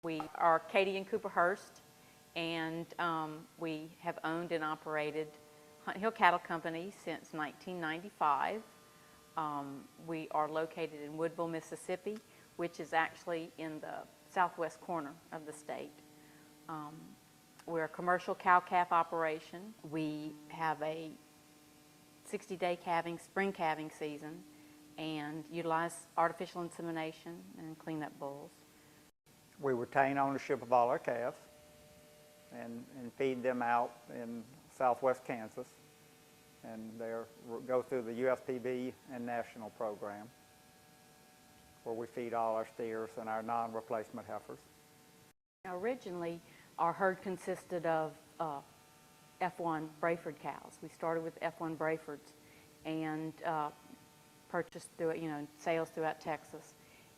We are Katie and Cooper Hurst, and we have owned and operated Hunt Hill Cattle Company since 1995. We are located in Woodville, Mississippi, which is actually in the southwest corner of the state. We're a commercial cow-calf operation. We have a 60-day calving, spring calving season, and utilize artificial insemination and clean up bulls. We retain ownership of all our calves and feed them out in southwest Kansas, and they go through the USPB and national program where we feed all our steers and our non-replacement heifers. Originally, our herd consisted of F1 Brayford cows. We started with F1 Brayfords and purchased through sales throughout Texas,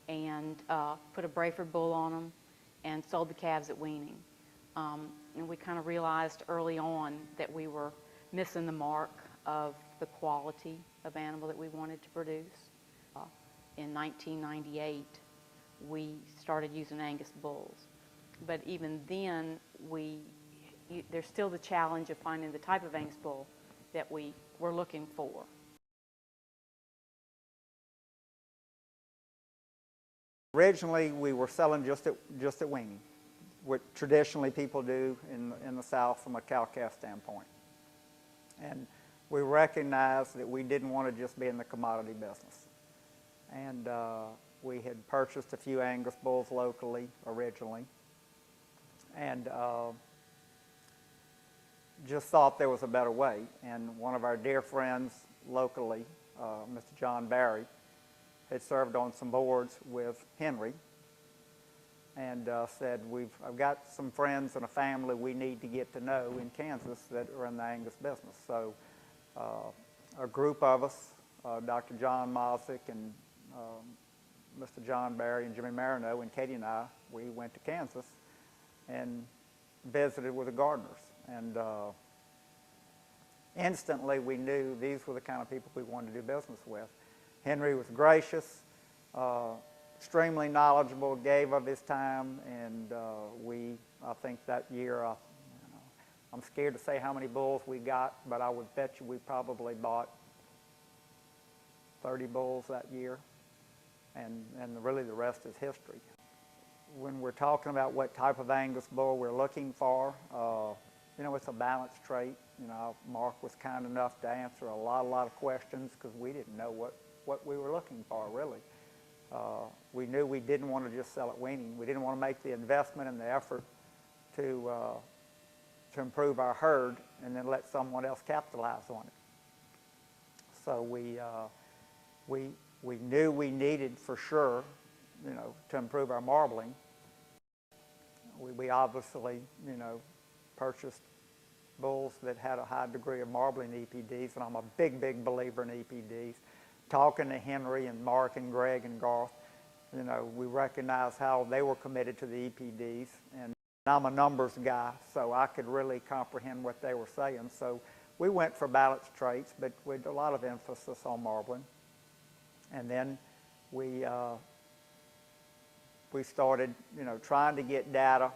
and put a Brayford bull on them and sold the calves at weaning. And we kind of realized early on that we were missing the mark of the quality of animal that we wanted to produce. In 1998, we started using Angus bulls. But even then, there's still the challenge of finding the type of Angus bull that we were looking for. Originally, we were selling just at weaning, what traditionally people do in the South from a cow-calf standpoint. And we recognized that we didn't want to just be in the commodity business. And we had purchased a few Angus bulls locally originally, and just thought there was a better way. And one of our dear friends locally, Mr. John Barry, had served on some boards with Henry, and said, I've got some friends and a family we need to get to know in Kansas that are in the Angus business. So a group of us, Dr. John Mosick and Mr. John Barry and Jimmy Marino and Katie and I, we went to Kansas and visited with the Gardiners. And instantly we knew these were the kind of people we wanted to do business with. Henry was gracious, extremely knowledgeable, gave of his time, and I think that year, I'm scared to say how many bulls we got, but I would bet you we probably bought 30 bulls that year, and really the rest is history. When we're talking about what type of Angus bull we're looking for, it's a balanced trait. Mark was kind enough to answer a lot of questions because we didn't know what we were looking for, really. We knew we didn't want to just sell at weaning. We didn't want to make the investment and the effort to improve our herd and then let someone else capitalize on it. So we knew we needed for sure, to improve our marbling. We obviously, purchased bulls that had a high degree of marbling EPDs, and I'm a big believer in EPDs. Talking to Henry and Mark and Greg and Garth, we recognized how they were committed to the EPDs, and I'm a numbers guy, so I could really comprehend what they were saying. So we went for balanced traits, but with a lot of emphasis on marbling. And then we started, trying to get data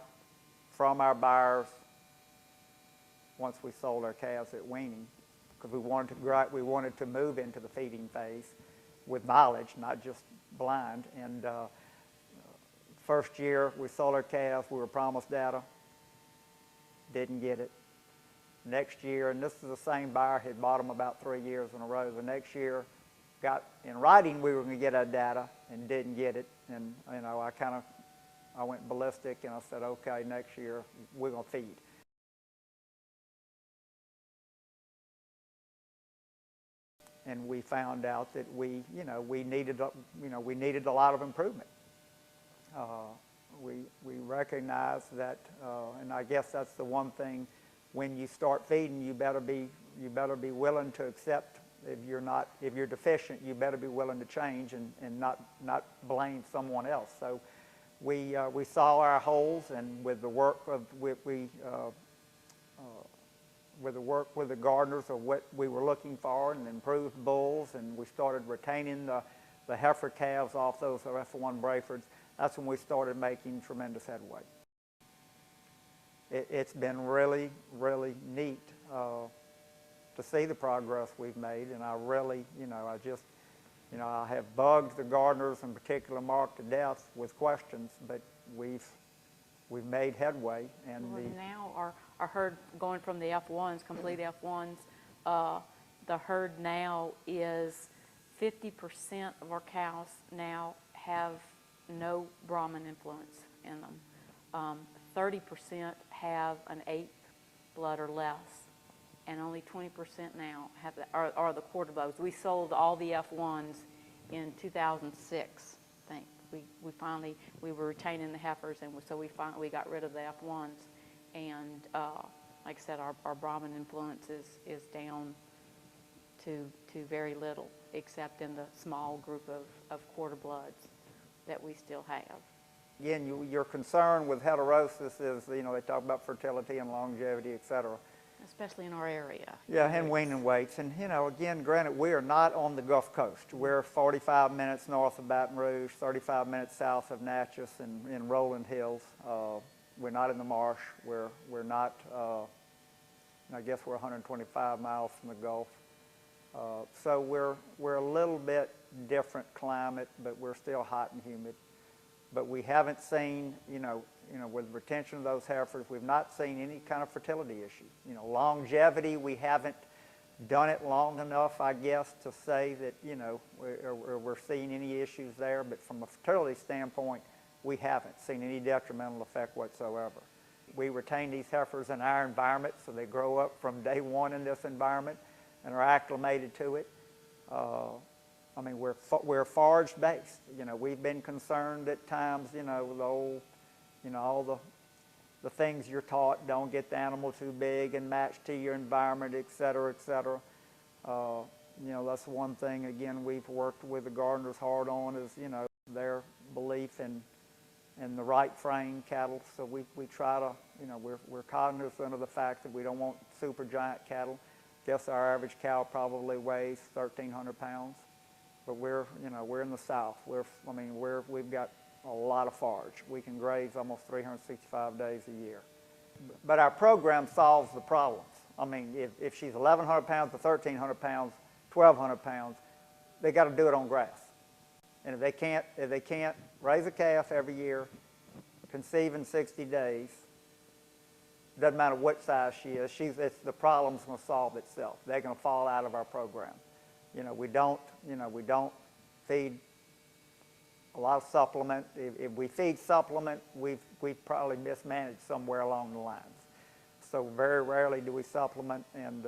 from our buyers once we sold our calves at weaning, because we wanted to move into the feeding phase with knowledge, not just blind. And first year we sold our calves, we were promised data, didn't get it. Next year, and this is the same buyer, had bought them about 3 years in a row. The next year, got in writing we were going to get our data and didn't get it. And I went ballistic and I said, okay, next year we're going to feed. And we found out that we needed a lot of improvement. We recognized that, and I guess that's the one thing. When you start feeding, you better be willing to accept. If you're deficient, you better be willing to change and not blame someone else. So we saw our holes, and with the work with the gardeners of what we were looking for and improved bulls, and we started retaining the heifer calves off those F1 Brayfords. that's when we started making tremendous headway. It's been really, really neat to see the progress we've made, and I really, I have bugged the gardeners in particular Mark to death with questions, but we've made headway. And well, now our herd going from the F1s, complete F1s, the herd now is 50% of our cows now have no Brahman influence in them. 30% have an 8th blood or less, and only 20% now have are the quarter bloods. We sold all the F1s in 2006, I think. We were retaining the heifers, and so we got rid of the F1s, and like I said, our Brahman influence is down to very little, except in the small group of quarter bloods that we still have. Again, your concern with heterosis is, they talk about fertility and longevity, et cetera. Especially in our area. Yeah, and weaning weights. And, again, granted, we are not on the Gulf Coast. We're 45 minutes north of Baton Rouge, 35 minutes south of Natchez and in Rolling Hills. We're not in the marsh. We're not, I guess we're 125 miles from the Gulf. So we're a little bit different climate, but we're still hot and humid. But we haven't seen, with retention of those heifers, we've not seen any kind of fertility issue. Longevity, we haven't done it long enough, I guess, to say that, we're seeing any issues there. But from a fertility standpoint, we haven't seen any detrimental effect whatsoever. We retain these heifers in our environment, so they grow up from day one in this environment and are acclimated to it. We're forage based. We've been concerned at times, with all the things you're taught, don't get the animal too big and match to your environment, et cetera, et cetera. That's one thing, again, we've worked with the gardeners hard on is, their belief in the right frame cattle. So we try to, we're cognizant of the fact that we don't want super giant cattle. Guess our average cow probably weighs 1,300 pounds. But we're in the South. We've got a lot of forage. We can graze almost 365 days a year. But our program solves the problems. If she's 1,100 pounds to 1,300 pounds, 1,200 pounds, they got to do it on grass. And if they can't raise a calf every year, conceive in 60 days, doesn't matter what size she is, the problem's going to solve itself. They're going to fall out of our program. We don't feed a lot of supplement. If we feed supplement, we've probably mismanaged somewhere along the lines. So very rarely do we supplement, and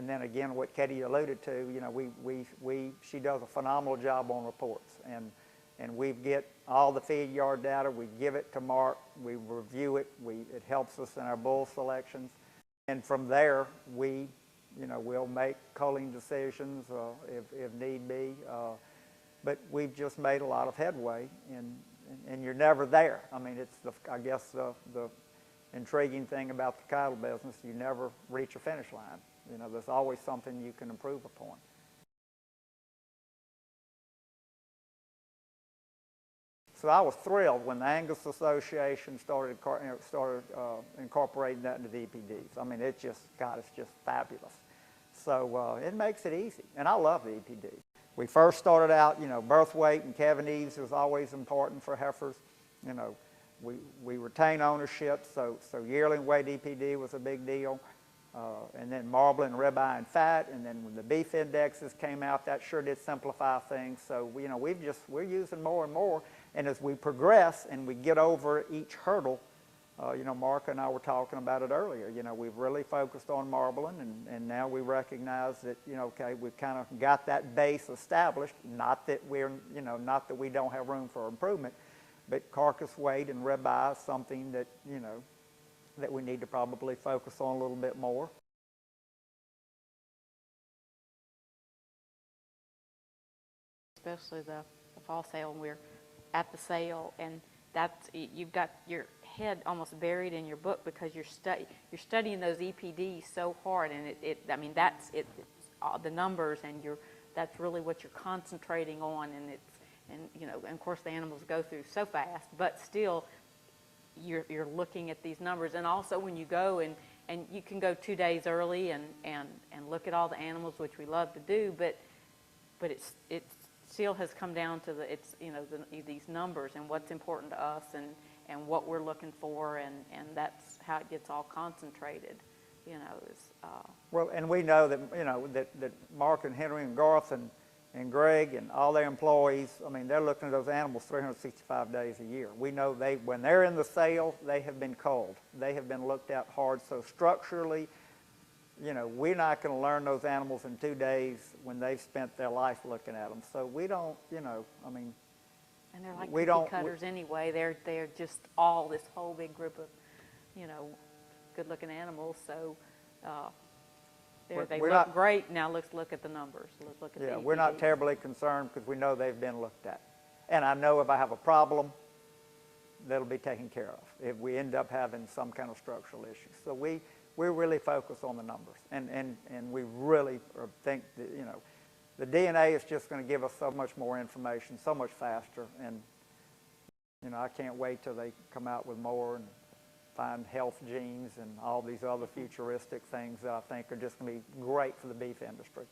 then again, what Katie alluded to, she does a phenomenal job on reports, and we get all the feed yard data, we give it to Mark, we review it, it helps us in our bull selections, and from there we'll make culling decisions if need be, but we've just made a lot of headway, and you're never there. It's I guess the intriguing thing about the cattle business, you never reach a finish line. There's always something you can improve upon. So I was thrilled when the Angus Association started incorporating that into the EPDs. It's just fabulous. So it makes it easy, and I love the EPD. We first started out, birth weight and calving ease was always important for heifers. We retain ownership, so yearling weight EPD was a big deal. And then marbling, ribeye, and fat, and then when the beef indexes came out, that sure did simplify things. So we're using more and more, and as we progress and we get over each hurdle, Mark and I were talking about it earlier. We've really focused on marbling, and now we recognize that okay, we've kind of got that base established. Not that not that we don't have room for improvement, but carcass weight and ribeye is something that that we need to probably focus on a little bit more. Especially the fall sale, when we're at the sale, and you've got your head almost buried in your book because you're studying those EPDs so hard, and that's the numbers, and that's really what you're concentrating on, and of course the animals go through so fast, but still you're looking at these numbers. And also when you go and you can go 2 days early and look at all the animals, which we love to do, but it still has come down to these numbers and what's important to us and what we're looking for, and that's how it gets all concentrated, Well, and we know that, that Mark and Henry and Garth and Greg and all their employees, I mean, they're looking at those animals 365 days a year. We know when they're in the sale, they have been culled. They have been looked at hard. So structurally, we're not going to learn those animals in 2 days when they've spent their life looking at them. So we don't, I mean, and they're like cookie cutters anyway. They're just all this whole big group of, good-looking animals. So they look great. Now let's look at the numbers. Let's look at the we're not terribly concerned because we know they've been looked at. And I know if I have a problem, that'll be taken care of if we end up having some kind of structural issue. So we really focus on the numbers, and we really think that, the DNA is just going to give us so much more information, so much faster, and I can't wait till they come out with more and find health genes and all these other futuristic things that I think are just going to be great for the beef industry.